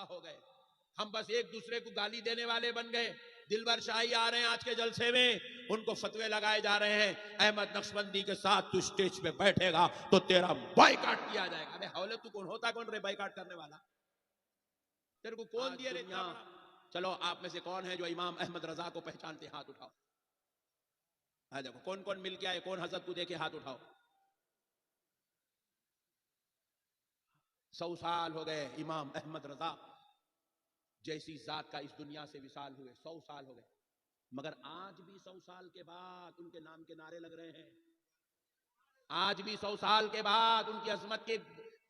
ہو گئے. ہم بس ایک دوسرے کو گالی دینے والے بن گئے. دلبر شاہی آ رہے ہیں آج کے جلسے میں, ان کو فتوے لگائے جا رہے ہیں, احمد نقشبندی کے ساتھ تو اسٹیج پہ بیٹھے گا تو تیرا بائیکاٹ کیا جائے گا. ابے حولے تو کون ہوتا, کون رے بائیکاٹ کرنے والا؟ تیرے کو کون دیے رے؟ چلو آپ میں سے کون ہے جو امام احمد رضا کو پہچانتے؟ ہاتھ اٹھاؤ. دیکھو کون کون مل کے آئے, کون حضرت کو دیکھے ہاتھ اٹھاؤ. 100 سال ہو گئے امام احمد رضا جیسی ذات کا اس دنیا سے وصال ہوئے, 100 سال ہو گئے. مگر آج بھی 100 سال کے بعد ان کے نام کے نعرے لگ رہے ہیں. آج بھی 100 سال کے بعد ان کی عظمت کے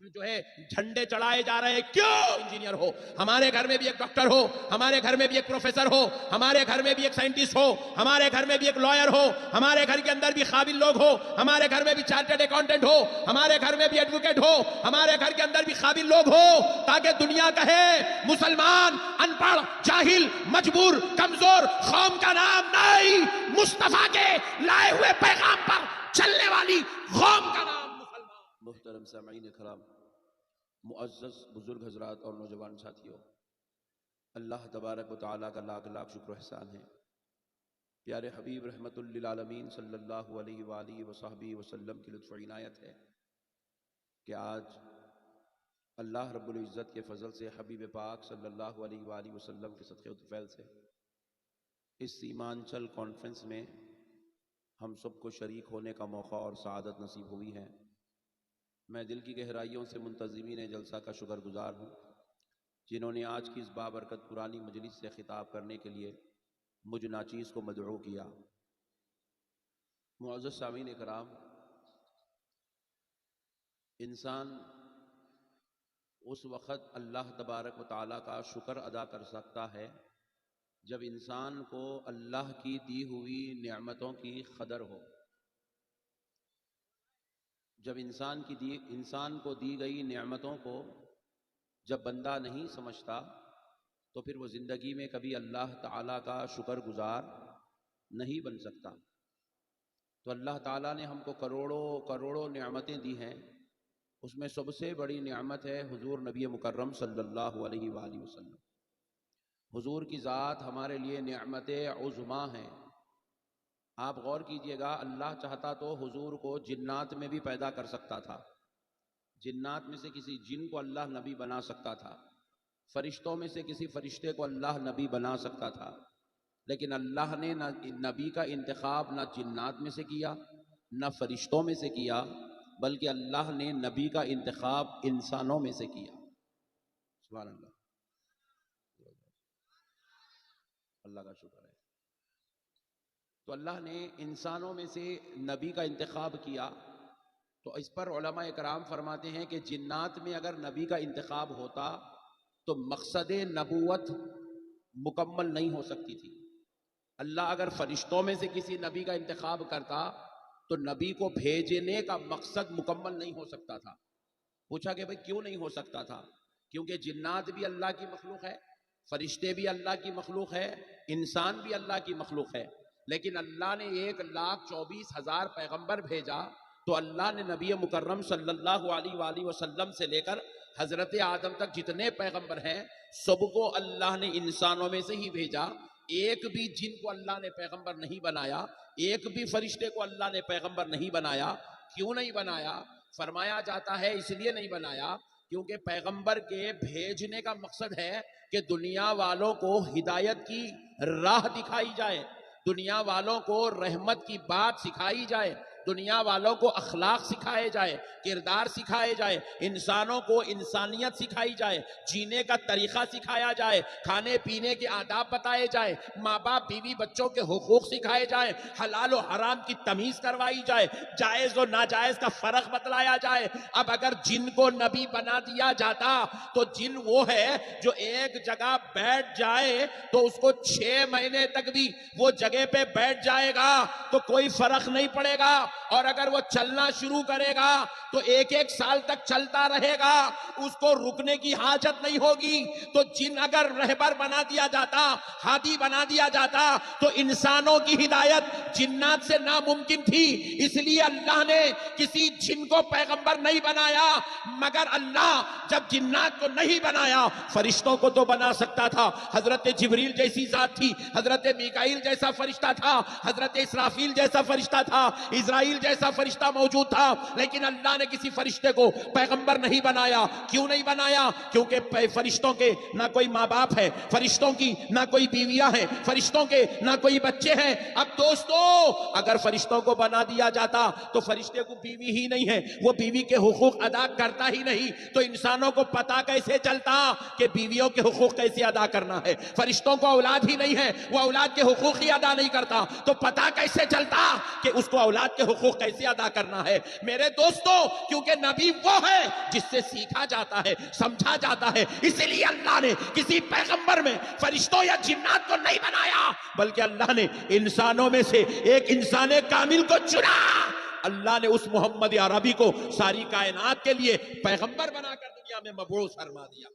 جو ہے جھنڈے چڑھائے جا رہے ہیں. کیوں؟ انجینئر ہو, ہمارے گھر میں بھی ایک ڈاکٹر ہو, ہمارے گھر میں بھی ایک پروفیسر ہو, ہمارے گھر میں بھی ایک سائنٹسٹ ہو, ہمارے گھر میں بھی ایک لائر ہو, ہمارے گھر کے اندر بھی قابل لوگ ہو, ہمارے گھر میں بھی چارٹرڈ اکاؤنٹنٹ ہو, ہمارے گھر میں بھی ایڈوکیٹ ہو, ہمارے گھر کے اندر بھی قابل لوگ ہو, تاکہ دنیا کہے مسلمان ان پڑھ, جاہل, مجبور, کمزور قوم کا نام نہیں, مصطفیٰ کے لائے ہوئے پیغام پر چلنے والی قوم کا نام مسلمان. محترم سامعین کرام, معزز بزرگ حضرات اور نوجوان ساتھیوں, اللہ تبارک و تعالیٰ کا لاکھ لاکھ شکر و احسان ہے. پیارے حبیب رحمت للعالمین صلی اللہ علیہ وآلہ وصحبہ وسلم کی لطف و عنایت ہے کہ آج اللہ رب العزت کے فضل سے حبیب پاک صلی اللہ علیہ وآلہ وسلم کے صدقے و طفیل سے اس سیمانچل کانفرنس میں ہم سب کو شریک ہونے کا موقع اور سعادت نصیب ہوئی ہے. میں دل کی گہرائیوں سے منتظمین جلسہ کا شکر گزار ہوں جنہوں نے آج کی اس بابرکت پرانی مجلس سے خطاب کرنے کے لیے مجھ ناچیز کو مدعو کیا. معزز سامعین کرام, انسان اس وقت اللہ تبارک و تعالیٰ کا شکر ادا کر سکتا ہے جب انسان کو اللہ کی دی ہوئی نعمتوں کی قدر ہو. جب انسان کو دی گئی نعمتوں کو جب بندہ نہیں سمجھتا تو پھر وہ زندگی میں کبھی اللہ تعالیٰ کا شکر گزار نہیں بن سکتا. تو اللہ تعالیٰ نے ہم کو کروڑوں کروڑوں نعمتیں دی ہیں. اس میں سب سے بڑی نعمت ہے حضور نبی مکرم صلی اللہ علیہ وآلہ وسلم. حضور کی ذات ہمارے لیے نعمت عظمیٰ ہے. آپ غور کیجئے گا, اللہ چاہتا تو حضور کو جنات میں بھی پیدا کر سکتا تھا. جنات میں سے کسی جن کو اللہ نبی بنا سکتا تھا, فرشتوں میں سے کسی فرشتے کو اللہ نبی بنا سکتا تھا. لیکن اللہ نے نہ نبی کا انتخاب نہ جنات میں سے کیا نہ فرشتوں میں سے کیا, بلکہ اللہ نے نبی کا انتخاب انسانوں میں سے کیا. سبحان اللہ, اللہ کا شکر ہے. تو اللہ نے انسانوں میں سے نبی کا انتخاب کیا. تو اس پر علماء اکرام فرماتے ہیں کہ جنات میں اگر نبی کا انتخاب ہوتا تو مقصد نبوت مکمل نہیں ہو سکتی تھی. اللہ اگر فرشتوں میں سے کسی نبی کا انتخاب کرتا تو نبی کو بھیجنے کا مقصد مکمل نہیں ہو سکتا تھا. پوچھا کہ بھئی کیوں نہیں ہو سکتا تھا؟ کیونکہ جنات بھی اللہ کی مخلوق ہے, فرشتے بھی اللہ کی مخلوق ہے, انسان بھی اللہ کی مخلوق ہے. لیکن اللہ نے 1,24,000 پیغمبر بھیجا تو اللہ نے نبی مکرم صلی اللہ علیہ وآلہ وسلم سے لے کر حضرت آدم تک جتنے پیغمبر ہیں سب کو اللہ نے انسانوں میں سے ہی بھیجا. ایک بھی جن کو اللہ نے پیغمبر نہیں بنایا, ایک بھی فرشتے کو اللہ نے پیغمبر نہیں بنایا. کیوں نہیں بنایا؟ فرمایا جاتا ہے اس لیے نہیں بنایا کیونکہ پیغمبر کے بھیجنے کا مقصد ہے کہ دنیا والوں کو ہدایت کی راہ دکھائی جائے, دنیا والوں کو رحمت کی بات سکھائی جائے, دنیا والوں کو اخلاق سکھائے جائے, کردار سکھائے جائے, انسانوں کو انسانیت سکھائی جائے, جینے کا طریقہ سکھایا جائے, کھانے پینے کے آداب بتائے جائے, ماں باپ بیوی بچوں کے حقوق سکھائے جائے, حلال و حرام کی تمیز کروائی جائے, جائز و ناجائز کا فرق بتلایا جائے. اب اگر جن کو نبی بنا دیا جاتا تو جن وہ ہے جو ایک جگہ بیٹھ جائے تو اس کو 6 مہینے تک بھی وہ جگہ پہ بیٹھ جائے گا تو کوئی فرق نہیں پڑے گا. اور اگر وہ چلنا شروع کرے گا تو ایک ایک سال تک چلتا رہے گا، اس کو رکنے کی حاجت نہیں ہوگی۔ تو جن اگر رہبر بنا دیا جاتا، ہادی بنا دیا جاتا، تو انسانوں کی ہدایت جنات سے ناممکن تھی۔ اس لیے اللہ نے کسی جن کو پیغمبر نہیں بنایا، مگر اللہ جب جنات کو نہیں بنایا فرشتوں کو تو بنا سکتا تھا۔ حضرت جبریل جیسی ذات تھی، حضرت میکائیل جیسا فرشتہ تھا، حضرت اسرافیل جیسا فرشتہ تھا، اسرائیل جیسا فرشتہ موجود تھا، لیکن اللہ نے کسی فرشتے کو پیغمبر نہیں بنایا۔ کیوں نہیں بنایا؟ کیونکہ فرشتوں کے نہ کوئی ماں باپ ہے، فرشتوں کی نہ کوئی بیویاں ہیں، فرشتوں کے نہ کوئی بچے ہیں۔ اب دوستو، اگر فرشتوں کو بنا دیا جاتا تو فرشتے کو بیوی ہی نہیں ہے، وہ بیوی کے حقوق ادا کرتا ہی نہیں، تو انسانوں کو پتا کیسے چلتا کہ بیویوں کے حقوق کیسے ادا کرنا ہے؟ فرشتوں کو اولاد ہی نہیں ہے، وہ اولاد کے حقوق ہی ادا نہیں کرتا، تو پتا کیسے چلتا کہ اس کو اولاد کے حقوق کیسے ادا کرنا ہے؟ میرے دوستو، کیونکہ نبی وہ ہے جس سے سیکھا جاتا ہے، سمجھا جاتا ہے۔ اسی لیے اللہ نے کسی پیغمبر میں فرشتوں یا جنات کو نہیں بنایا، بلکہ اللہ نے انسانوں میں سے ایک انسان کامل کو چنا۔ اللہ نے اس محمد عربی کو ساری کائنات کے لیے پیغمبر بنا کر دنیا میں مبعوث فرما دیا۔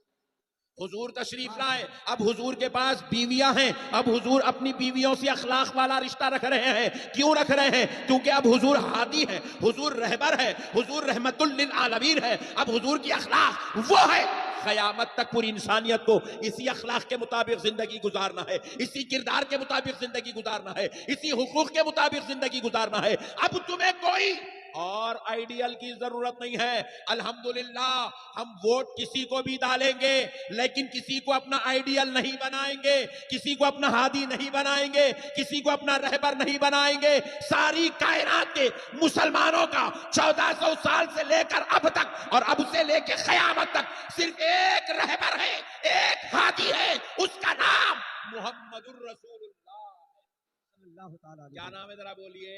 حضور تشریف لائے، اب حضور کے پاس بیویاں ہیں، اب حضور اپنی بیویوں سے اخلاق والا رشتہ رکھ رہے ہیں۔ کیوں رکھ رہے ہیں؟ کیونکہ اب حضور ہادی ہے، حضور رہبر ہے، حضور رحمت للعالمین ہے۔ اب حضور کی اخلاق وہ ہے، قیامت تک پوری انسانیت کو اسی اخلاق کے مطابق زندگی گزارنا ہے، اسی کردار کے مطابق زندگی گزارنا ہے، اسی حقوق کے مطابق زندگی گزارنا ہے۔ اب تمہیں کوئی اور آئیڈیل کی ضرورت نہیں ہے۔ الحمدللہ ہم ووٹ کسی کو بھی ڈالیں گے، لیکن کسی کو اپنا آئیڈیل نہیں بنائیں گے، کسی کو اپنا ہادی نہیں بنائیں گے، کسی کو اپنا رہبر نہیں بنائیں گے۔ ساری کائنات کے مسلمانوں کا 1400 سال سے لے کر اب تک، اور اب سے لے کے قیامت تک صرف ایک رہبر ہے، ایک ہادی ہے، اس کا نام محمد الرسول اللہ۔ کیا نام ہے ذرا بولیے؟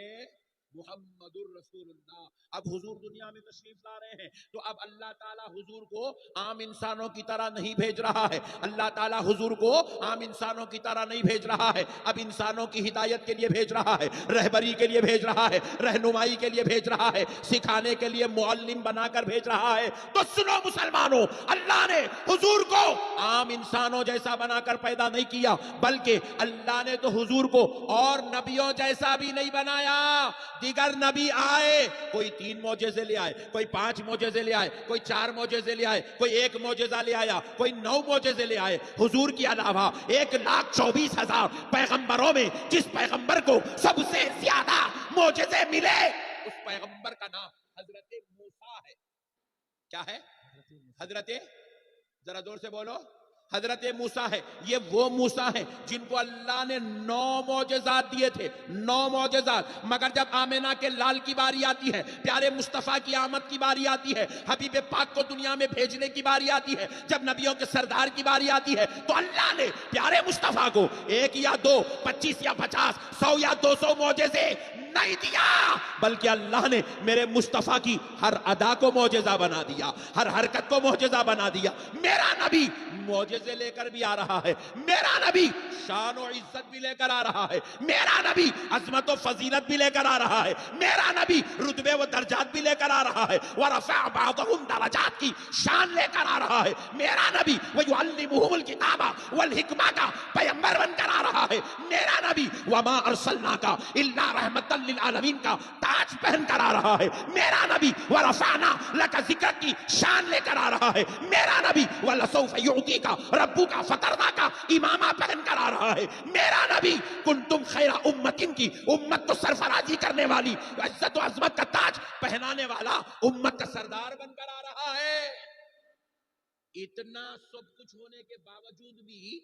محمد الرسول اللہ۔ اب حضور دنیا میں تشریف لا رہے ہیں تو اب اللہ تعالیٰ حضور کو عام انسانوں کی طرح نہیں بھیج رہا ہے، اللہ تعالیٰ حضور کو عام انسانوں کی طرح نہیں بھیج رہا ہے، اب انسانوں کی ہدایت کے لیے بھیج رہا ہے، رہبری کے لیے بھیج رہا ہے، رہنمائی کے لیے بھیج رہا ہے، سکھانے کے لیے معلم بنا کر بھیج رہا ہے۔ تو سنو مسلمانوں، اللہ نے حضور کو عام انسانوں جیسا بنا کر پیدا نہیں کیا، بلکہ اللہ نے تو حضور کو اور نبیوں جیسا بھی نہیں بنایا۔ دیگر نبی آئے، کوئی 3 معجزے لے آئے، کوئی 5 معجزے لے آئے، کوئی 4 معجزے لے آئے، کوئی 1 معجزہ لے آیا، کوئی 9 معجزے لے آئے۔ حضور کے علاوہ 1,24,000 پیغمبروں میں جس پیغمبر کو سب سے زیادہ معجزے ملے، اس پیغمبر کا نام حضرت موسیٰ ہے۔ کیا ہے؟ حضرت، ذرا زور سے بولو، حضرت موسیٰ ہے۔ یہ وہ موسیٰ ہیں جن کو اللہ نے 9 معجزات دیے تھے، 9 معجزات، مگر جب آمینہ کے لال کی باری آتی ہے، پیارے مصطفیٰ کی آمد کی باری آتی ہے، حبیب پاک کو دنیا میں بھیجنے کی باری آتی ہے، جب نبیوں کے سردار کی باری آتی ہے، تو اللہ نے پیارے مصطفیٰ کو 1 یا 2، 25 یا 50، 100 یا 200 معجزے نہیں دیا، بلکہ اللہ نے میرے مصطفیٰ کی ہر ادا کو معجزہ بنا دیا، ہر حرکت کو معجزہ بنا دیا۔ میرا نبی معجزے لے کر بھی آ رہا ہے، میرا نبی شان و عزت بھی لے کر آ رہا ہے، میرا نبی عظمت و فضیلت بھی لے کر آ رہا ہے، میرا نبی رتبے و درجات بھی لے کر آ رہا ہے، وَرَفَعَ بَعْضَهُمْ دَرَجَاتٍ کی شان لے کر آ رہا ہے، میرا نبی وَيُعَلِّمُهُمُ الْكِتَابَ وَالْحِکْمَةَ کا پیغمبر بن کر آ رہا ہے، میرا نبی وَمَا أَرْسَلْنَاكَ إِلَّا رَحْمَةً لِلْعَالَمِينَ کا تاج پہن کر آ رہا ہے، میرا نبی وَرَفَعْنَا لَكَ ذِكْرَكَ کی شان لے کر آ رہا ہے، میرا نبی وَلَسَوْفَ يُعْطِيكَ رَبُّكَ فَتَرْضَىٰ کا امامہ پہن کر آ رہا ہے، میرا نبی کنتم خیر امت کی امت کو سرفرازی کرنے والی، عزت و عظمت کا تاج پہنانے والا، امت کا سردار بن کر آ رہا ہے۔ اتنا سب کچھ ہونے کے باوجود بھی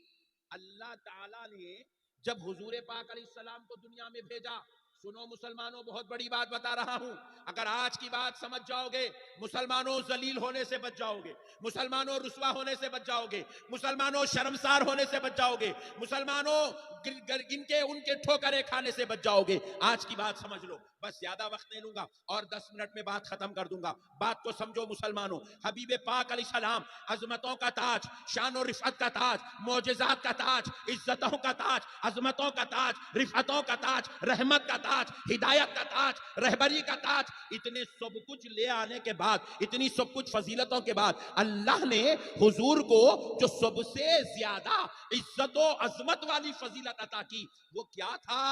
اللہ تعالیٰ نے جب حضور پاک علیہ السلام کو دنیا میں بھیجا، سنو مسلمانوں، بہت بڑی بات بتا رہا ہوں، اگر آج کی بات سمجھ جاؤ گے، مسلمانوں ذلیل ہونے سے بچ جاؤ گے، مسلمانوں رسوا ہونے سے بچ جاؤ گے، مسلمانوں شرمسار ہونے سے بچ جاؤ گے، مسلمانوں ان کے ٹھوکریں کھانے سے بچ جاؤ گے۔ آج کی بات سمجھ لو، بس زیادہ وقت نہیں لوں گا اور 10 منٹ میں بات ختم کر دوں گا۔ بات کو سمجھو مسلمانوں، حبیب پاک علیہ السلام عظمتوں کا تاج، شان و رفعت کا تاج، معجزات کا تاج، عزتوں کا تاج، عظمتوں کا تاج، رفعتوں کا تاج، رحمت کا تاج، ہدایت کا تاج، رہبری کا تاج، اتنے سب کچھ لے آنے کے بعد، اتنی سب کچھ فضیلتوں کے بعد اللہ نے حضور کو جو سب سے زیادہ عزت و عظمت والی فضیلت عطا کی، وہ کیا تھا؟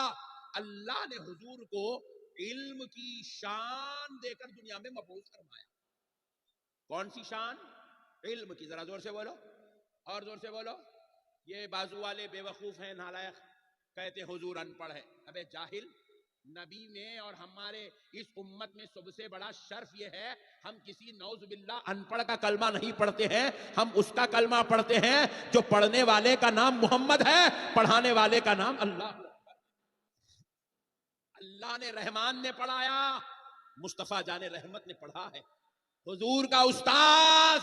اللہ نے حضور کو علم کی شان دے کر دنیا میں مبعوث فرمایا۔ کون سی شان؟ علم کی۔ ذرا زور سے بولو، اور زور سے بولو۔ یہ بازو والے بے وقوف ہیں، نالائق، کہتے حضور ان پڑھ ہے۔ ابے جاہل، نبی میں اور ہمارے اس امت میں سب سے بڑا شرف یہ ہے، ہم کسی نعوذ باللہ ان پڑھ کا کلمہ نہیں پڑھتے ہیں، ہم اس کا کلمہ پڑھتے ہیں جو پڑھنے والے کا نام محمد ہے، پڑھانے والے کا نام اللہ۔ اللہ نے رحمان نے پڑھایا، مصطفیٰ جان رحمت نے پڑھا ہے۔ حضور کا استاذ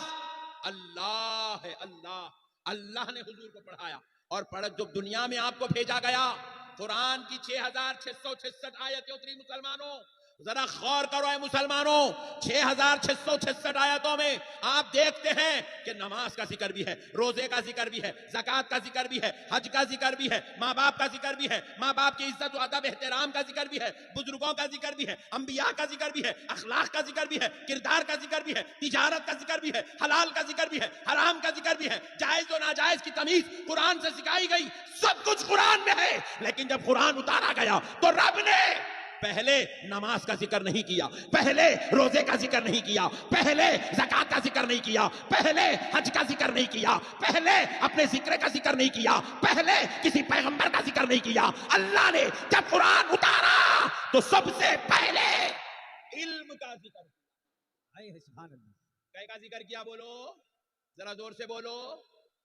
اللہ ہے، اللہ، اللہ نے حضور کو پڑھایا۔ اور جب دنیا میں آپ کو بھیجا گیا، قرآن کی 6666 آیتیں اتری مسلمانوں، ذرا غور کرو اے مسلمانوں، 6666 آیتوں میں آپ دیکھتے ہیں کہ نماز کا ذکر بھی ہے، روزے کا ذکر بھی ہے، زکوٰۃ کا ذکر بھی ہے، حج کا ذکر بھی ہے، ماں باپ کا ذکر بھی ہے، ماں باپ کی عزت و ادب احترام کا ذکر بھی ہے، بزرگوں کا ذکر بھی ہے، انبیاء کا ذکر بھی ہے، اخلاق کا ذکر بھی ہے، کردار کا ذکر بھی ہے، تجارت کا ذکر بھی ہے، حلال کا ذکر بھی ہے، حرام کا ذکر بھی ہے، جائز و ناجائز کی تمیز قرآن سے سکھائی گئی، سب کچھ قرآن میں ہے۔ لیکن جب قرآن اتارا گیا تو رب نے پہلے نماز کا ذکر نہیں کیا، پہلے روزے کا ذکر نہیں کیا، پہلے زکوٰۃ کا ذکر نہیں کیا، پہلے حج کا ذکر نہیں کیا، پہلے اپنے ذکر کا ذکر نہیں کیا، پہلے کسی پیغمبر کا ذکر نہیں کیا۔ اللہ نے جب قرآن اتارا تو سب سے پہلے علم کا ذکر کیا۔ سبحان اللہ، کیا کا ذکر کیا؟ بولو ذرا زور سے بولو،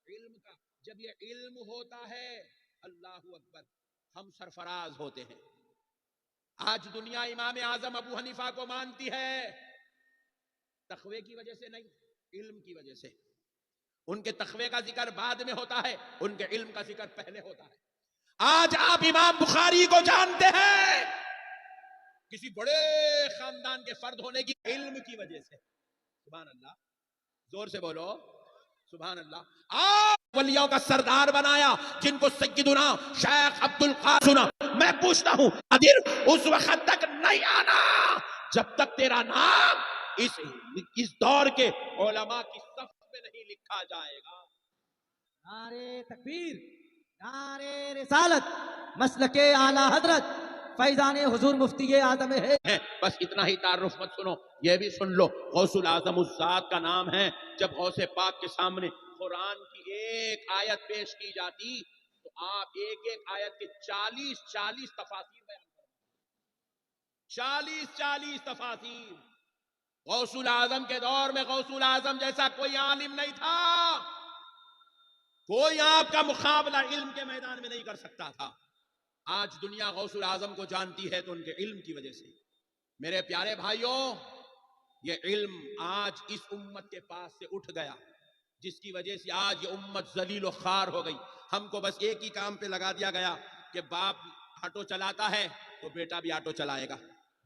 علم کا۔ جب یہ علم ہوتا ہے، اللہ اکبر، ہم سرفراز ہوتے ہیں۔ آج دنیا امام اعظم ابو حنیفہ کو مانتی ہے، تقوی کی وجہ سے نہیں، علم کی وجہ سے۔ ان کے تقوی کا ذکر بعد میں ہوتا ہے، ان کے علم کا ذکر پہلے ہوتا ہے۔ آج آپ امام بخاری کو جانتے ہیں کسی بڑے خاندان کے فرد ہونے کی علم کی وجہ سے۔ سبحان اللہ، زور سے بولو سبحان اللہ۔ آپ ولیوں کا سردار بنایا، جن کو سیدنا شیخ عبد القادر سنا۔ میں پوچھتا ہوں قادر اس وقت تک نہیں آنا جب تک تیرا نام اس دور کے علماء کی صف میں نہیں لکھا جائے گا۔ نعرے تکبیر، نعرے رسالت، مسلک اعلی حضرت فیضان حضور مفتی اعظم ہے۔ بس اتنا ہی تعارف مت سنو، یہ بھی سن لو، غوث العظم اس ذات کا نام ہے۔ جب غوث پاک کے سامنے قرآن کی ایک آیت پیش کی جاتی تو آپ ایک ایک آیت کے 40 تفاسیر بیان کرتے، 40 تفاسیر۔ غوث العظم کے دور میں غوث العظم جیسا کوئی عالم نہیں تھا، کوئی آپ کا مقابلہ علم کے میدان میں نہیں کر سکتا تھا۔ آج دنیا غوث العظم کو جانتی ہے تو ان کے علم کی وجہ سے۔ میرے پیارے بھائیوں، یہ علم آج اس امت کے پاس سے اٹھ گیا، جس کی وجہ سے آج یہ امت ذلیل و خوار ہو گئی۔ ہم کو بس ایک ہی کام پہ لگا دیا گیا کہ باپ آٹو چلاتا ہے تو بیٹا بھی آٹو چلائے گا،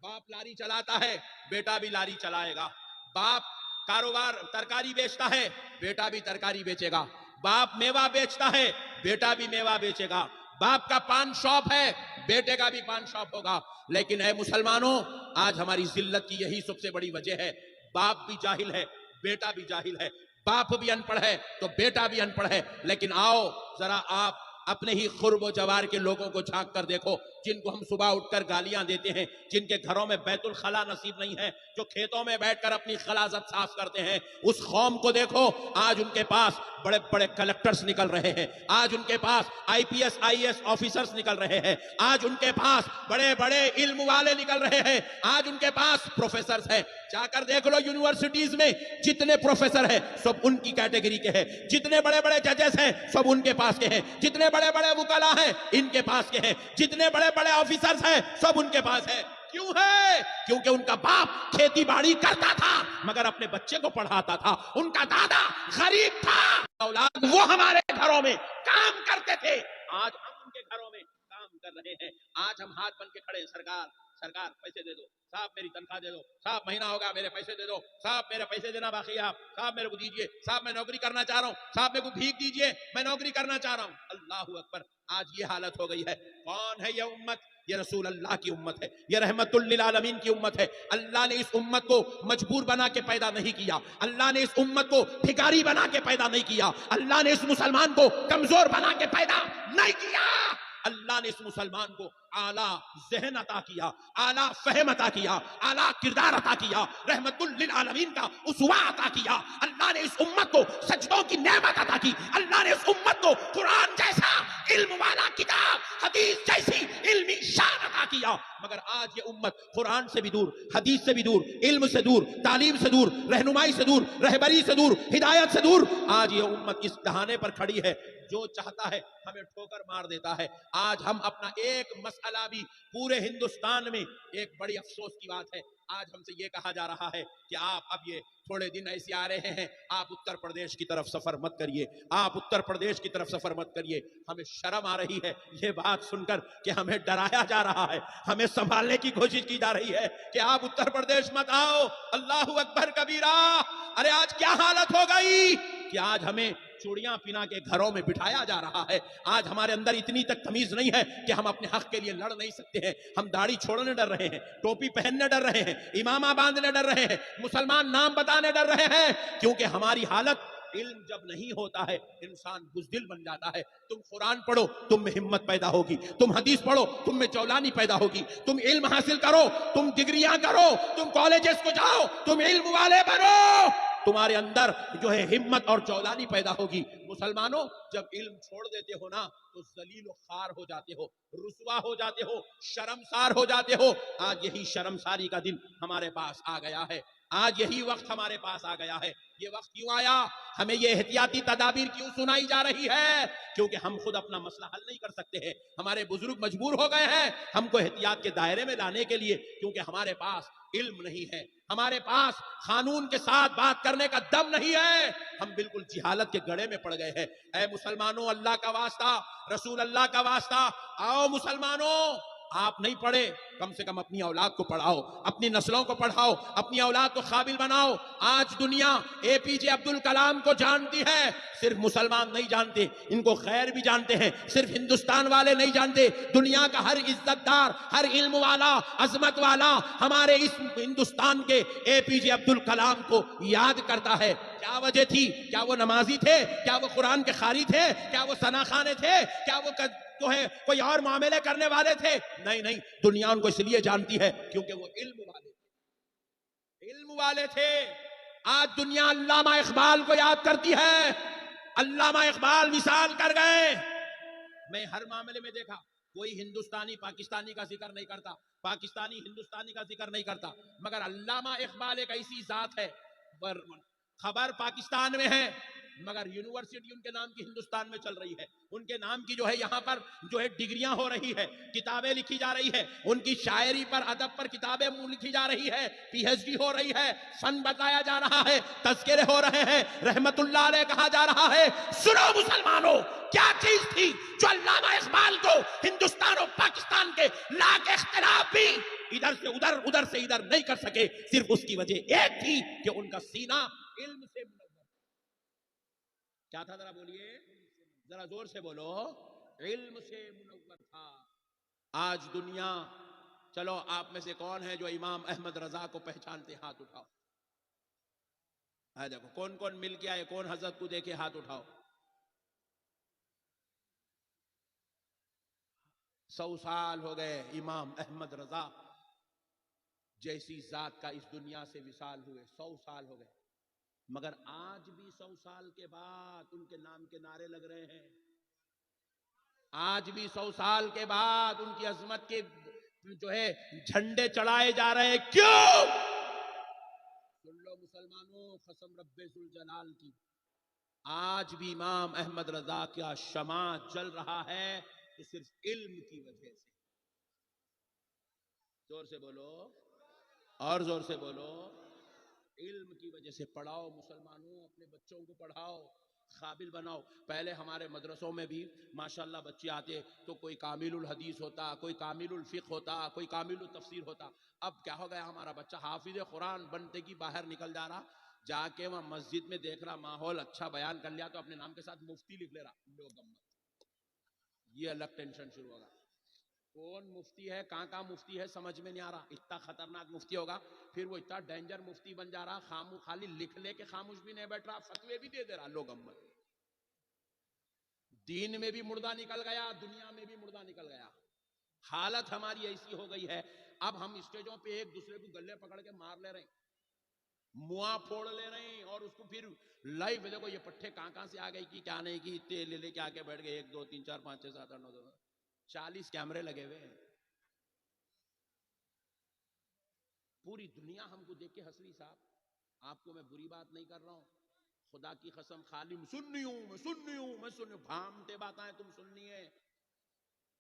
باپ لاری چلاتا ہے بیٹا بھی لاری چلائے گا، باپ کاروبار ترکاری بیچتا ہے بیٹا بھی ترکاری بیچے گا، باپ میوہ بیچتا ہے بیٹا بھی میوہ بیچے گا، باپ کا پان شاپ ہے بیٹے کا بھی پان شاپ ہوگا۔ لیکن اے مسلمانوں، آج ہماری ذلت کی یہی سب سے بڑی وجہ ہے، باپ بھی جاہل ہے بیٹا بھی جاہل ہے، باپ بھی ان پڑھ ہے تو بیٹا بھی ان پڑھ ہے۔ لیکن آؤ ذرا آپ اپنے ہی قرب و جوار کے لوگوں کو جھانک کر دیکھو، جن کو ہم صبح اٹھ کر گالیاں دیتے ہیں، جن کے گھروں میں بیت الخلا نصیب نہیں ہے، جو کھیتوں میں بیٹھ کر اپنی خلاصت صاف کرتے ہیں، اس قوم کو دیکھو، آج ان کے پاس بڑے بڑے کلیکٹرز نکل رہے ہیں، آج ان کے پاس IPS IAS آفیسرز نکل رہے ہیں، آج ان کے پاس بڑے بڑے علم والے نکل رہے ہیں، آج ان کے پاس پروفیسرز ہیں۔ جا کر دیکھ لو یونیورسٹیز میں جتنے پروفیسر ہیں سب ان کی کیٹیگری کے ہیں، جتنے بڑے بڑے ججز ہیں سب ان کے پاس کے ہیں، جتنے بڑے بڑے وکلا ہیں ان کے پاس کے ہیں، جتنے بڑے بڑے آفیسرز ہیں سب ان کے پاس ہیں۔ کیوں ہے؟ کیونکہ ان کا باپ کھیتی باڑی کرتا تھا مگر اپنے بچے کو پڑھاتا تھا، ان کا دادا غریب تھا، اولاد وہ ہمارے گھروں میں کام کرتے تھے، آج ہم ان کے گھروں میں کام کر رہے ہیں۔ آج ہم ہاتھ بن کے کھڑے ہیں، سرکار پیسے دے دو، صاحب میری تنخواہ دے دو، صاحب مہینہ ہوگا میرے پیسے دے دو، صاحب میرے پیسے دینا باقی ہے، آپ صاحب میرے کو دیجئے، صاحب میں نوکری کرنا چاہ رہا ہوں، صاحب میرے کو بھیک دیجئے میں نوکری کرنا چاہ رہا ہوں۔ اللہ اکبر، آج یہ حالت ہو گئی ہے۔ کون ہے یہ امت یہ رسول اللہ کی امت ہے، یہ رحمت للعالمین کی امت ہے۔ اللہ نے اس امت کو مجبور بنا کے پیدا نہیں کیا، اللہ نے اس امت کو بھکاری بنا کے پیدا نہیں کیا، اللہ نے اس مسلمان کو کمزور بنا کے پیدا نہیں کیا، اللہ نے اس مسلمان کو اعلیٰ ذہن عطا کیا، اعلیٰ فہم عطا کیا، اعلیٰ کردار عطا کیا، رحمت للعالمین کا اسوہ عطا کیا۔ اللہ نے اس امت کو سجدوں کی نعمت عطا کی، اللہ نے اس امت کو قرآن جیسا علم والا کتاب، حدیث جیسی علمی شان عطا کیا۔ مگر آج یہ امت قرآن سے بھی دور، حدیث سے بھی دور، علم سے دور، تعلیم سے دور، رہنمائی سے دور، رہبری سے دور، ہدایت سے دور۔ آج یہ امت اس دہانے پر کھڑی ہے، جو چاہتا ہے ہمیں ٹھوکر مار دیتا ہے۔ آج ہم اپنا ایک مسئلہ بھی پورے ہندوستان میں، ایک بڑی افسوس کی بات ہے، آج ہم سے یہ کہا جا رہا ہے کہ آپ اب یہ تھوڑے دن ایسے آ رہے ہیں، آپ اتر پردیش کی طرف سفر مت کریے، آپ اتر پردیش کی طرف سفر مت کریے۔ ہمیں شرم آ رہی ہے یہ بات سن کر کہ ہمیں ڈرایا جا رہا ہے، ہمیں سنبھالنے کی کوشش کی جا رہی ہے کہ آپ اتر پردیش مت آؤ۔ اللہ اکبر کبیرہ! ارے آج کیا حالت ہو گئی کہ آج ہمیں چوڑیاں پہنا کے گھروں میں بٹھایا جا رہا ہے۔ آج ہمارے اندر اتنی تک تمیز نہیں ہے کہ ہم اپنے حق کے لیے لڑ نہیں سکتے ہیں۔ ہم داڑھی چھوڑنے ڈر رہے ہیں، ٹوپی پہننے ڈر رہے ہیں، امامہ باندھنے ڈر رہے ہیں، مسلمان نام بتانے ڈر رہے ہیں، کیونکہ ہماری حالت، علم جب نہیں ہوتا ہے انسان بزدل بن جاتا ہے۔ تم قرآن پڑھو، تم میں ہمت پیدا ہوگی، تم حدیث پڑھو، تم میں جولانی پیدا ہوگی، تم علم حاصل کرو، تم ڈگریاں کرو، تم کالجز کو جاؤ، تم علم والے بنو، تمہارے اندر جو ہے ہمت اور جولانی پیدا ہوگی۔ مسلمانوں، جب علم چھوڑ دیتے ہو نا تو ذلیل و خوار ہو جاتے ہو، رسوا ہو جاتے ہو، شرمسار ہو جاتے ہو۔ آج یہی شرمساری کا دن ہمارے پاس آ گیا ہے، آج یہی وقت ہمارے پاس آ گیا ہے۔ یہ وقت کیوں آیا؟ ہمیں یہ احتیاطی تدابیر کیوں سنائی جا رہی ہے؟ کیونکہ ہم خود اپنا مسئلہ حل نہیں کر سکتے ہیں، ہمارے بزرگ مجبور ہو گئے ہیں ہم کو احتیاط کے دائرے میں لانے کے لیے، کیونکہ ہمارے پاس علم نہیں ہے، ہمارے پاس قانون کے ساتھ بات کرنے کا دم نہیں ہے، ہم بالکل جہالت کے گڑھے میں پڑ گئے ہیں۔ اے مسلمانوں، اللہ کا واسطہ، رسول اللہ کا واسطہ، آؤ مسلمانوں، آپ نہیں پڑھے، کم سے کم اپنی اولاد کو پڑھاؤ، اپنی نسلوں کو پڑھاؤ، اپنی اولاد کو قابل بناؤ۔ آج دنیا اے پی جے عبد الکلام کو جانتی ہے، صرف مسلمان نہیں جانتے، ان کو غیر بھی جانتے ہیں، صرف ہندوستان والے نہیں جانتے، دنیا کا ہر عزت دار، ہر علم والا، عظمت والا ہمارے اس ہندوستان کے اے پی جے عبد الکلام کو یاد کرتا ہے۔ کیا وجہ تھی؟ کیا وہ نمازی تھے؟ کیا وہ قرآن کے قاری تھے؟ کیا وہ ثنا خانے تھے؟ کیا وہ جو ہے کوئی اور معاملے کرنے والے تھے؟ نہیں، دنیا ان کو اس لیے جانتی ہے کیونکہ وہ علم والے تھے، علم والے تھے۔ آج دنیا علامہ اقبال کو یاد کرتی ہے، علامہ اقبال مثال کر گئے۔ میں ہر معاملے میں دیکھا کوئی ہندوستانی پاکستانی کا ذکر نہیں کرتا، پاکستانی ہندوستانی کا ذکر نہیں کرتا، مگر علامہ اقبال ایک ایسی ذات ہے، خبر پاکستان میں ہے مگر یونیورسٹی ان کے نام کی ہندوستان میں چل رہی ہے، ان کے نام کی جو ہے یہاں پر جو ہے ڈگریاں ہو رہی ہے، کتابیں لکھی جا رہی ہے، ان کی شاعری پر، ادب پر کتابیں لکھی جا رہی ہے، پی ایچ ڈی ہو رہی ہے، فن بتایا جا رہا ہے، تذکرے ہو رہے ہیں، رحمت اللہ علیہ کہا جا رہا ہے۔ سنو مسلمانوں، کیا چیز تھی جو علامہ اقبال کو ہندوستان اور پاکستان کے لاکھ اختلاف بھی ادھر سے ادھر، ادھر سے ادھر نہیں کر سکے؟ صرف اس کی وجہ ایک تھی کہ ان کا سینہ علم سے منور۔ کیا تھا؟ ذرا بولیے، ذرا زور سے بولو، علم سے منور تھا۔ آج دنیا، چلو آپ میں سے کون ہے جو امام احمد رضا کو پہچانتے؟ ہاتھ اٹھاؤ۔ دیکھو کون کون مل کے آئے، کون حضرت کو دیکھے، ہاتھ اٹھاؤ۔ 100 سال ہو گئے امام احمد رضا جیسی ذات کا اس دنیا سے وصال ہوئے، 100 سال ہو گئے، مگر آج بھی 100 سال کے بعد ان کے نام کے نعرے لگ رہے ہیں، آج بھی 100 سال کے بعد ان کی عظمت کے جو ہے جھنڈے چڑھائے جا رہے ہیں۔ کیوں؟ سن لو مسلمانوں، قسم رب ذوالجلال کی، آج بھی امام احمد رضا کا شمع جل رہا ہے تو صرف علم کی وجہ سے۔ زور سے بولو اور زور سے بولو، علم کی وجہ سے۔ پڑھاؤ مسلمانوں، اپنے بچوں کو پڑھاؤ، قابل بناؤ۔ پہلے ہمارے مدرسوں میں بھی ماشاءاللہ بچے آتے تو کوئی کامل الحدیث ہوتا، کوئی کامل الفقہ ہوتا، کوئی کامل التفسیر ہوتا۔ اب کیا ہو گیا، ہمارا بچہ حافظ قرآن بنتے کی باہر نکل جا رہا، جا کے وہاں مسجد میں دیکھ رہا ماحول اچھا بیان کر لیا تو اپنے نام کے ساتھ مفتی لکھ لے رہا۔ یہ الگ ٹینشن شروع ہوگا۔ کون مفتی ہے کہاں مفتی ہے سمجھ میں نہیں آ رہا. اتنا خطرناک مفتی ہوگا پھر وہ اتنا ڈینجر مفتی بن جا رہا, خالی لکھ لے کے خاموش بھی نہیں بیٹھ رہا, فتوے بھی دے رہا لوگ. دین میں بھی مردہ نکل گیا, دنیا میں بھی مردہ نکل گیا. حالت ہماری ایسی ہو گئی ہے. اب ہم اسٹیجوں پہ ایک دوسرے کو گلے پکڑ کے مار لے رہے ہیں, مواں پھوڑ لے رہے ہیں, اور اس کو پھر لائیو دیکھو یہ پٹھے کہاں سے آ گئی کی کیا نہیں کی, تیل لے کے آ کے بیٹھ گئے. 1 2 3 4 5 6 7 8 9 40 کیمرے لگے ہوئے ہیں. پوری دنیا ہم کو دیکھ کے ہنس رہی. صاحب آپ کو میں بری بات نہیں کر رہا ہوں, خدا کی قسم خالی سننی ہوں میں بھامتے باتیں تم سننی ہے.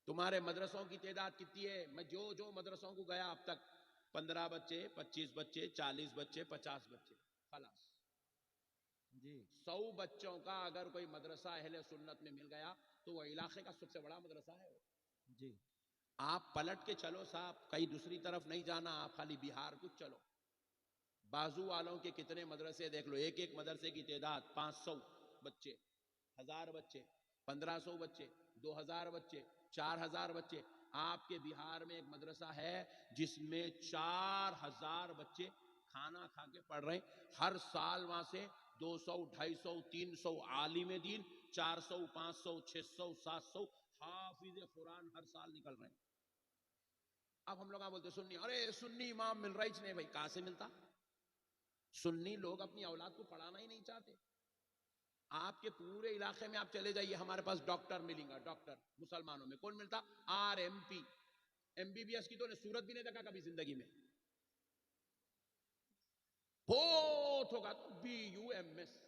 تمہارے مدرسوں کی تعداد کتنی ہے؟ میں جو مدرسوں کو گیا اب تک 15 بچے 25 بچے 40 بچے 50 بچے خلاص. جی 100 بچوں کا اگر کوئی مدرسہ اہل سنت میں مل گیا تو وہ علاقے کا سب سے بڑا مدرسہ ہے. جی آپ پلٹ کے چلو صاحب, کہیں دوسری طرف نہیں جانا, آپ خالی بہار کچھ چلو. بازو والوں کے کتنے مدرسے دیکھ لو, ایک مدرسے کی تعداد 500 بچے, 1000 بچے, 1500 بچے, 2000 بچے, 4000 بچے. آپ کے بہار میں ایک مدرسہ ہے جس میں 4000 بچے کھانا کھا کے پڑھ رہے ہیں. ہر سال وہاں سے 200 250 300 عالم دین, 400 500 600 700 حافظ قرآن ہر سال نکل رہے ہیں. اب ہم لوگ بولتے سنی, ارے سنی امام مل رہا ہی نہیں. بھائی کہاں سے ملتا؟ سنی لوگ اپنی اولاد کو پڑھانا ہی نہیں چاہتے. آپ کے پورے علاقے میں آپ چلے جائیے, ہمارے پاس ڈاکٹر ملیں گا. ڈاکٹر مسلمانوں میں کون ملتا؟ RMP MBBS کی تو نے صورت بھی نہیں دیکھا کبھی زندگی میں. بہت ہوگا تو BUMS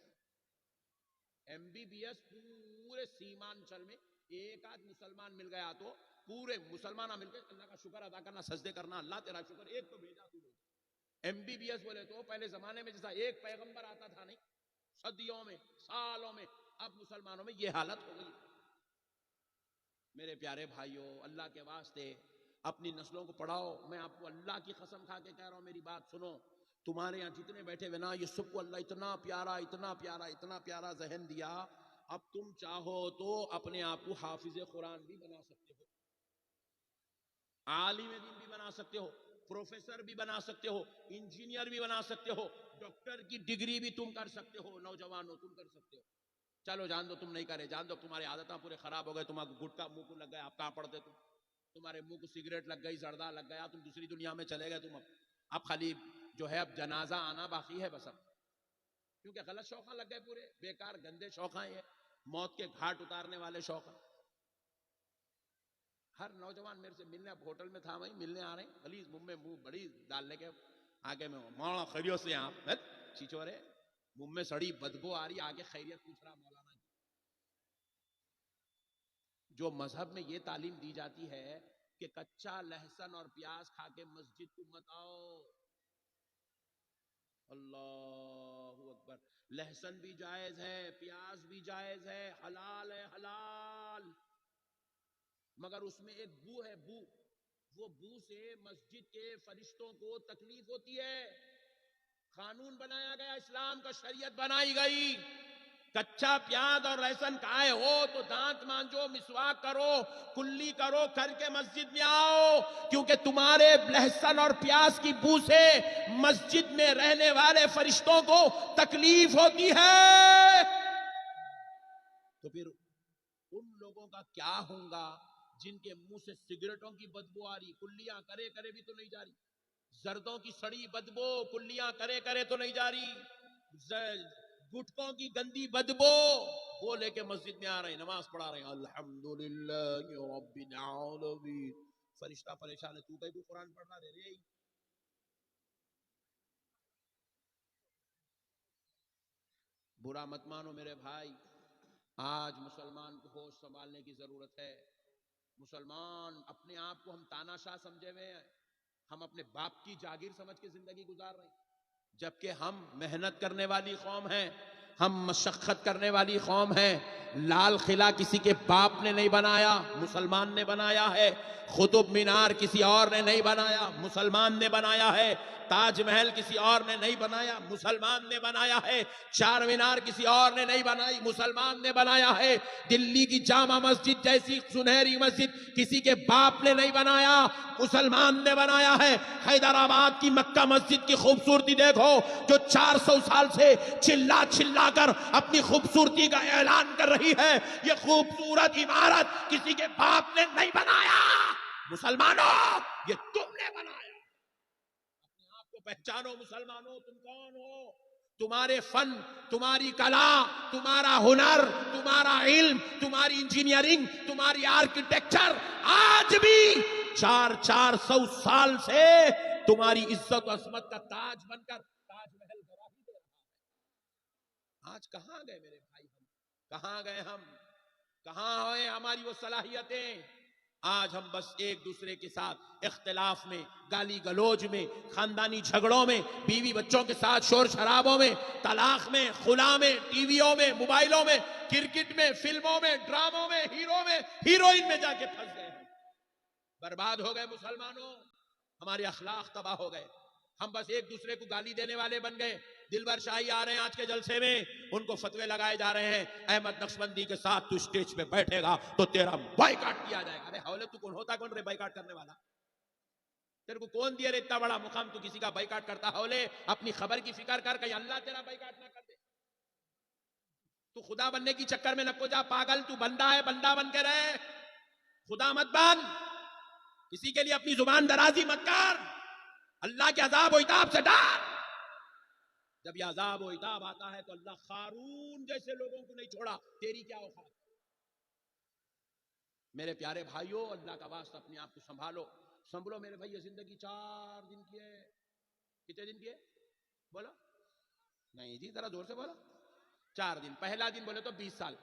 MBBS پورے سیمانچل میں ایک آدھ مسلمان مل گیا تو پورے مسلمان مل کے اللہ کا شکر ادا کرنا, سجدے کرنا, اللہ تیرا شکر ایک تو بھیجا تو. MBBS بولے تو پہلے زمانے میں جیسا ایک پیغمبر آتا تھا نہیں, صدیوں میں سالوں میں, اب مسلمانوں میں یہ حالت ہو گئی. میرے پیارے بھائیوں, اللہ کے واسطے اپنی نسلوں کو پڑھاؤ. میں آپ کو اللہ کی قسم کھا کے کہہ رہا ہوں, میری بات سنو. تمہارے یہاں جتنے بیٹھے ہوئے نا, یہ سب کو اللہ اتنا پیارا اتنا پیارا اتنا پیارا ذہن دیا. اب تم چاہو تو اپنے آپ کو حافظ قرآن بھی بنا سکتے ہو, عالم دین بھی بنا سکتے ہو, پروفیسر بھی بنا سکتے ہو, انجینئر بھی بنا سکتے ہو, ڈاکٹر کی ڈگری بھی تم کر سکتے ہو. نوجوانوں تم کر سکتے ہو. چلو جان دو تم نہیں کرے, جان دو تمہاری عادتیں پورے خراب ہو گئے. تمہارا گٹکا منہ کو لگ گیا, آپ کہاں پڑھتے تم؟ تمہارے منہ کو سگریٹ لگ گئی, زردہ لگ گیا, تم دوسری دنیا میں چلے گئے. تم اب خالی جو ہے اب جنازہ آنا باقی ہے بس. اب کیونکہ غلط شوقاں لگ گئے, پورے بیکار گندے شوقاں, یہ موت کے گھاٹ اتارنے والے شوق. ہر نوجوان میرے سے ملنے, اب ہوٹل میں تھا وہیں ملنے آ رہے ہیں, غلیظ منہ میں منہ بڑی ڈالنے کے آگے میں مولانا خیریت سے, آپ چیچورے منہ میں سڑی بدبو آ رہی, آگے خیریت پوچھ رہا مولانا کی. جو مذہب میں یہ تعلیم دی جاتی ہے کہ کچا لہسن اور پیاز کھا کے مسجد کو مت آؤ. اللہ اکبر. لہسن بھی جائز ہے, پیاز بھی جائز ہے, حلال ہے حلال, مگر اس میں ایک بو ہے, بو. وہ بو سے مسجد کے فرشتوں کو تکلیف ہوتی ہے. قانون بنایا گیا, اسلام کا شریعت بنائی گئی. کچا پیاز اور لہسن کھائے ہو تو دانت مانجو, مسواک کرو, کلی کرو, کر کے مسجد میں آؤ, کیونکہ تمہارے لہسن اور پیاز کی بو سے مسجد میں رہنے والے فرشتوں کو تکلیف ہوتی ہے. تو پھر ان لوگوں کا کیا ہوگا جن کے منہ سے سگریٹوں کی بدبو آ رہی, کلیاں کرے کرے بھی تو نہیں جا رہی, زردوں کی سڑی بدبو کلیاں کرے کرے تو نہیں جا رہی, گٹکوں کی گندی بدبو وہ لے کے مسجد میں آ رہے ہیں, نماز پڑھا رہے ہیں, الحمدللہ رب العالمین. فرشتہ پریشان ہے, تو کہیں بھی قرآن پڑھنا دے رہے. برا مت مانو میرے بھائی, آج مسلمان کو ہوش سنبھالنے کی ضرورت ہے. مسلمان اپنے آپ کو ہم تاناشاہ سمجھے ہوئے ہیں, ہم اپنے باپ کی جاگیر سمجھ کے زندگی گزار رہے ہیں, جبکہ ہم محنت کرنے والی قوم ہیں, ہم مشقت کرنے والی قوم ہیں. لال قلعہ کسی کے باپ نے نہیں بنایا، مسلمان نے بنایا ہے۔ قطب مینار کسی اور نے نہیں بنایا، مسلمان نے بنایا ہے۔ تاج محل کسی اور نے نہیں بنایا، مسلمان نے بنایا ہے۔ چار مینار کسی اور نے نہیں بنائی، مسلمان نے بنایا ہے۔ دلی کی جامع مسجد جیسی سنہری مسجد کسی کے باپ نے نہیں بنایا، مسلمان نے بنایا ہے۔ حیدرآباد کی مکہ مسجد کی خوبصورتی دیکھو، جو 400 سال سے چلا چلا کر اپنی خوبصورتی کا اعلان کر رہی ہے۔ یہ خوبصورت عمارت کسی کے باپ نے نہیں بنایا، مسلمانوں یہ تم نے بنایا۔ اپنے آپ کو پہچانو مسلمانوں، تم کون ہو؟ تمہارے فن، تمہاری کلا، تمہارا ہنر، تمہارا علم، تمہاری انجینئرنگ، تمہاری آرکیٹیکچر آج بھی 400 سال سے تمہاری عزت و عظمت کا تاج بن کر تاج محل گواہی دے رہا ہے۔ آج کہاں گئے میرے بھائی؟ ہم کہاں گئے؟ ہم کہاں ہوئے ہماری وہ صلاحیتیں؟ آج ہم بس ایک دوسرے کے ساتھ اختلاف میں، گالی گلوج میں، خاندانی جھگڑوں میں، بیوی بچوں کے ساتھ شور شرابوں میں، طلاق میں، خلا میں، ٹی ویوں میں، موبائلوں میں، کرکٹ میں، فلموں میں، ڈراموں میں، ہیرو میں، ہیروئن میں جا کے پھنس گئے ہیں۔ برباد ہو گئے مسلمانوں، ہمارے اخلاق تباہ ہو گئے۔ ہم بس ایک دوسرے کو گالی دینے والے بن گئے۔ دلبر شاہی آ رہے ہیں آج کے جلسے میں، ان کو فتوے لگائے جا رہے ہیں، احمد نقشبندی کے ساتھ تو اسٹیج پہ بیٹھے گا تو تیرا بائیکاٹ کیا جائے گا۔ ارے حولے تو کون ہوتا، کون رے بائیکاٹ کرنے والا؟ تیرے کو کون دیا رے اتنا بڑا مقام تو کسی کا بائیکاٹ کرتا؟ حولے اپنی خبر کی فکر کر، کہیں اللہ تیرا بائیکاٹ نہ کر دے۔ تو خدا بننے کی چکر میں نہ کو جا پاگل، تو بندہ ہے، بندہ بن کے رہے، خدا مت بن۔ کسی کے لیے اپنی زبان درازی مت کر، اللہ کے عذاب و عتاب سے ڈر۔ جب یہ عذاب و عتاب آتا ہے تو اللہ قارون جیسے لوگوں کو نہیں چھوڑا، تیری کیا اوقات؟ میرے پیارے بھائیوں، اللہ کا واسطہ اپنے آپ کو سنبھالو میرے بھائی۔ یہ زندگی 4 دن کی ہے۔ کتنے دن کی ہے بولو؟ نہیں جی، ذرا زور سے بولو۔ 4 دن۔ پہلا دن بولے تو 20 سال،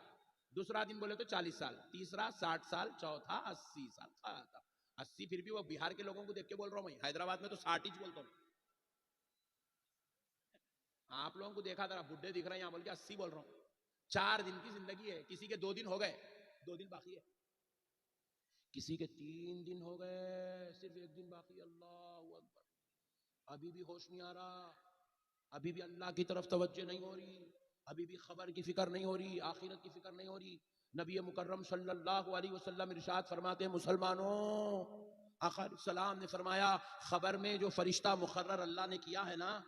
دوسرا دن بولے تو 40 سال، تیسرا 60 سال، چوتھا 80 سال۔ 80 پھر بھی وہ بہار کے لوگوں کو دیکھ کے بول رہا ہوں میں، حیدرآباد میں تو 60 ہی بولتا ہوں۔ آپ لوگوں کو دیکھا ذرا بڈھے دکھ رہے ہیں یہاں، بول کے 80 بول رہا ہوں۔ 4 دن کی زندگی ہے۔ کسی کے 2 دن ہو گئے، 2 دن باقی ہے۔ کسی کے 3 دن ہو گئے، صرف 1 دن باقی۔ اللہ اکبر۔ ابھی بھی ہوش نہیں آ رہا، ابھی بھی اللہ کی طرف توجہ نہیں ہو رہی، ابھی بھی خبر کی فکر نہیں ہو رہی، آخرت کی فکر نہیں ہو رہی۔ نبی مکرم صلی اللہ علیہ وسلم ارشاد فرماتے ہیں، مسلمانوں، آقا علیہ السلام نے فرمایا، خبر میں جو فرشتہ مقرر اللہ نے کیا ہے نا،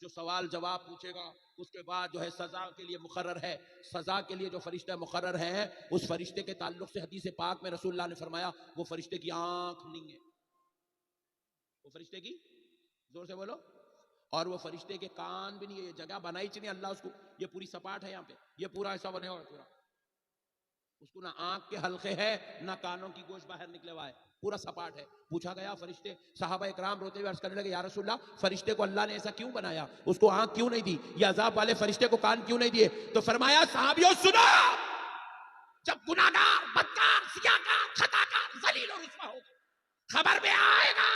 جو سوال جواب پوچھے گا، اس کے بعد جو ہے سزا کے لیے مقرر ہے، سزا کے لیے جو فرشتہ مقرر ہے، اس فرشتے کے تعلق سے حدیث پاک میں رسول اللہ نے فرمایا، وہ فرشتے کی آنکھ نہیں ہے، وہ فرشتے کی، زور سے بولو، اور وہ فرشتے کے کان بھی نہیں ہے۔ یہ جگہ بنائی چ نہیں اللہ اس کو، یہ پوری سپاٹ ہے یہاں پہ، یہ پورا ایسا بنے ہوا پورا، اس کو نہ آنکھ کے حلقے ہے، نہ کانوں کی گوشت باہر نکلے ہوا ہے، پورا سپاٹ ہے۔ پوچھا گیا فرشتے، صحابہ اکرام روتے ہوئے عرض کرنے لگے، یا رسول اللہ، فرشتے کو اللہ نے ایسا کیوں بنایا؟ اس کو آنکھ کیوں نہیں دی؟ یہ عذاب والے فرشتے کو کان کیوں نہیں دیے؟ تو فرمایا، صحابیوں سنو، جب گناہگار، بدکار، سیاہکار، خطاکار، ذلیل و رسوا ہوگا، خبر میں آئے گا،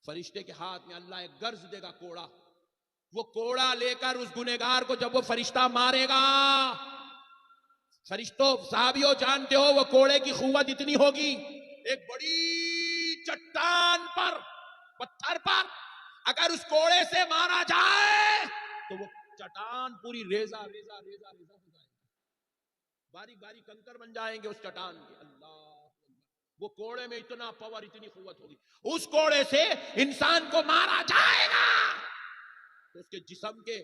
فرشتے کے ہاتھ میں اللہ ایک گرز دے گا، کوڑا، وہ کوڑا لے کر اس گنہگار کو جب وہ فرشتہ مارے گا، فرشتوں، صحابیوں جانتے ہو وہ کوڑے کی قوت اتنی ہوگی، ایک بڑی چٹان پر، پتھر پر اگر اس کوڑے سے مارا جائے تو وہ چٹان پوری ریزہ ریزہ ریزہ ریزہ ہو جائے گی، باریک باریک کنکر بن جائیں گے اس چٹان کے۔ اللہ، وہ کوڑے میں اتنا پاور، اتنی قوت ہوگی، اس کوڑے سے انسان کو مارا جائے گا تو اس کے جسم کے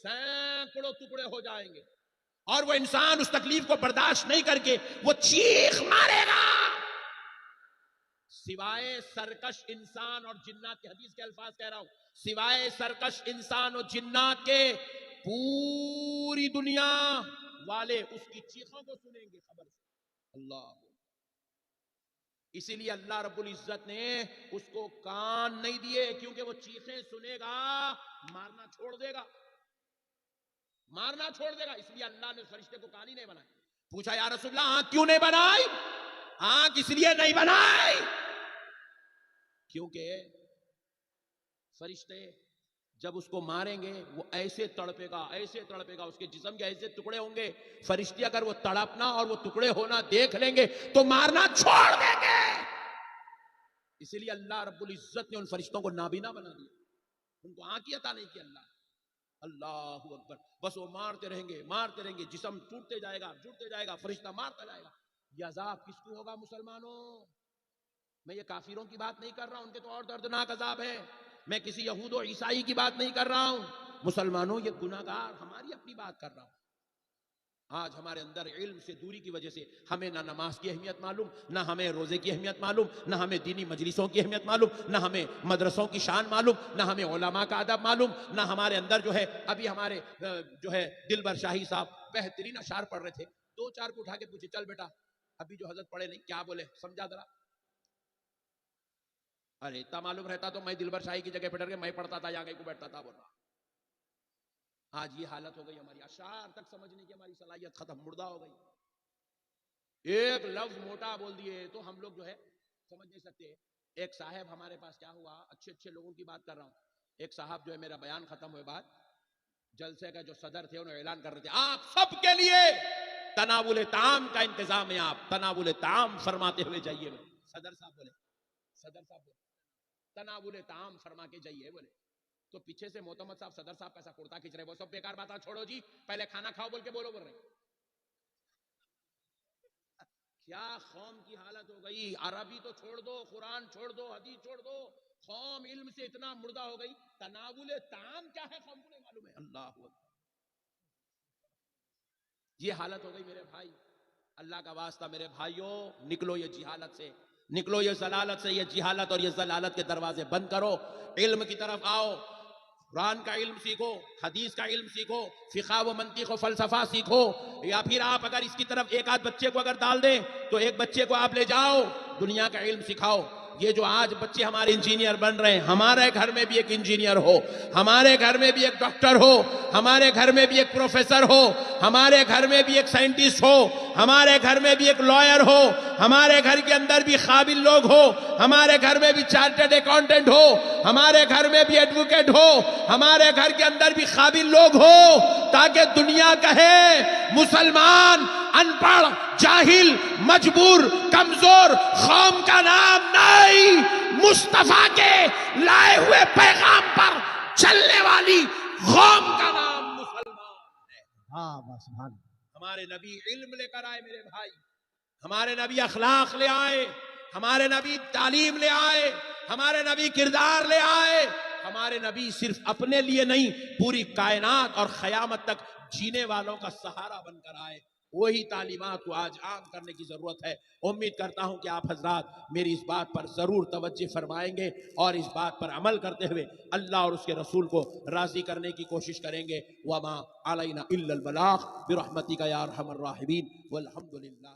سینکڑوں ٹکڑے ہو جائیں گے، اور وہ انسان اس تکلیف کو برداشت نہیں کر کے وہ چیخ مارے گا، سوائے سرکش انسان اور جنات کے، حدیث کے الفاظ کہہ رہا ہوں، سوائے سرکش انسان اور جنات کے پوری دنیا والے اس کی چیخوں کو سنیں گے خبر سے۔ اللہ، اسی لیے اللہ رب العزت نے اس کو کان نہیں دیے، کیونکہ وہ چیخیں سنے گا مارنا چھوڑ دے گا، مارنا چھوڑ دے گا، اس لیے اللہ نے فرشتے کو کان ہی نہیں بنایا۔ پوچھا، یا رسول اللہ، آنکھ کیوں نہیں بنائی؟ آنکھ اس لیے نہیں بنائی کیونکہ فرشتے جب اس کو ماریں گے وہ ایسے تڑپے گا، اس کے جسم کے ایسے ٹکڑے ہوں گے، فرشتے اگر وہ تڑپنا اور وہ ٹکڑے ہونا دیکھ لیں گے تو مارنا چھوڑ دیں گے۔ اسی لیے اللہ رب العزت نے ان فرشتوں کو نابینا بنا دیا، ان کو آنکھ عطا نہیں کی اللہ۔ اللہ اکبر، بس وہ مارتے رہیں گے، جسم ٹوٹتے جائے گا، فرشتہ مارتا جائے گا۔ یہ عذاب کس کو ہوگا مسلمانوں؟ میں یہ کافروں کی بات نہیں کر رہا ہوں، ان کے تو اور دردناک عذاب ہے۔ میں کسی یہود و عیسائی کی بات نہیں کر رہا ہوں، مسلمانوں یہ گناہگار ہماری اپنی بات کر رہا ہوں۔ آج ہمارے اندر علم سے دوری کی وجہ سے ہمیں نہ نماز کی اہمیت معلوم، نہ ہمیں روزے کی اہمیت معلوم، نہ ہمیں دینی مجلسوں کی اہمیت معلوم، نہ ہمیں مدرسوں کی شان معلوم، نہ ہمیں علماء کا ادب معلوم، نہ ہمارے اندر جو ہے ابھی ہمارے دلبر شاہی صاحب بہترین اشعار پڑھ رہے تھے، دو چار کو اٹھا کے پوچھے چل بیٹا ابھی جو حضرت پڑھے نہیں کیا بولے سمجھا ذرا۔ ارے اتنا معلوم رہتا تو میں دلبر شاہی کی جگہ پہ ڈر کے میں پڑھتا تھا، یا کہیں کو بیٹھتا تھا بول رہا۔ آج یہ حالت ہو گئی ہماری، اشعار تک سمجھنے کی ہماری صلاحیت ختم، مردہ ہو گئی۔ ایک لفظ موٹا بول دیے تو ہم لوگ جو ہے سمجھ نہیں سکتے۔ ایک صاحب ہمارے پاس کیا ہوا، اچھے لوگوں کی بات کر رہا ہوں، ایک صاحب جو ہے میرا بیان ختم ہوئے بعد جلسے کا جو صدر تھے انہوں نے اعلان کر رہے تھے آپ سب کے لیے تناول طعام کا انتظام ہے، آپ تناول طعام فرماتے ہوئے جائیے۔ صدر صاحب بولے تناول طعام فرما کے جائیے بولے، تو پیچھے سے محتمد صاحب صدر صاحب کیسا کرتا کھینچ رہے، وہ سب بیکار باتیں چھوڑو جی، پہلے کھانا کھاؤ بول کے بول رہے۔ کیا قوم کی حالت ہو گئی، عربی تو چھوڑ دو، قرآن چھوڑ دو، حدیث چھوڑ دو، قوم علم سے اتنا مردہ ہو گئی، تناول طعام کیا ہے قوم کو نہیں معلوم ہے۔ اللہ اکبر، یہ حالت ہو گئی میرے بھائی۔ اللہ کا واسطہ میرے بھائیوں، نکلو یہ جہالت سے، نکلو یہ ضلالت سے، یہ جہالت اور یہ ضلالت کے دروازے بند کرو، علم کی طرف آؤ، قرآن کا علم سیکھو، حدیث کا علم سیکھو، فقہ و منطق و فلسفہ سیکھو، یا پھر آپ اگر اس کی طرف ایک آدھ بچے کو اگر ڈال دیں تو ایک بچے کو آپ لے جاؤ، دنیا کا علم سکھاؤ۔ یہ جو آج بچے ہمارے انجینئر بن رہے ہیں، ہمارے گھر میں بھی ایک انجینئر ہو، ہمارے گھر میں بھی ایک ڈاکٹر ہو، ہمارے گھر میں بھی ایک پروفیسر ہو، ہمارے گھر میں بھی ایک سائنٹسٹ ہو، ہمارے گھر میں بھی ایک لائر ہو، ہمارے گھر کے اندر بھی قابل لوگ ہو، ہمارے گھر میں بھی چارٹرڈ اکاؤنٹنٹ ہو، ہمارے گھر میں بھی ایڈوکیٹ ہو، ہمارے گھر کے اندر بھی قابل لوگ ہو، تاکہ دنیا کہے مسلمان ان پڑھ، جاہل، مجبور، کمزور قوم کا نام نہیں، مصطفیٰ کے لائے ہوئے پیغام پر چلنے والی قوم کا نام مسلمان ہے۔ ہمارے نبی علم لے کر آئے میرے بھائی، ہمارے نبی اخلاق لے آئے، ہمارے نبی تعلیم لے آئے، ہمارے نبی کردار لے آئے، ہمارے نبی صرف اپنے لیے نہیں پوری کائنات اور قیامت تک جینے والوں کا سہارا بن کر آئے۔ وہی تعلیمات کو آج عام کرنے کی ضرورت ہے۔ امید کرتا ہوں کہ آپ حضرات میری اس بات پر ضرور توجہ فرمائیں گے اور اس بات پر عمل کرتے ہوئے اللہ اور اس کے رسول کو راضی کرنے کی کوشش کریں گے۔ وما علینا الا البلاغ برحمتک یا ارحم الراحمین والحمد للہ۔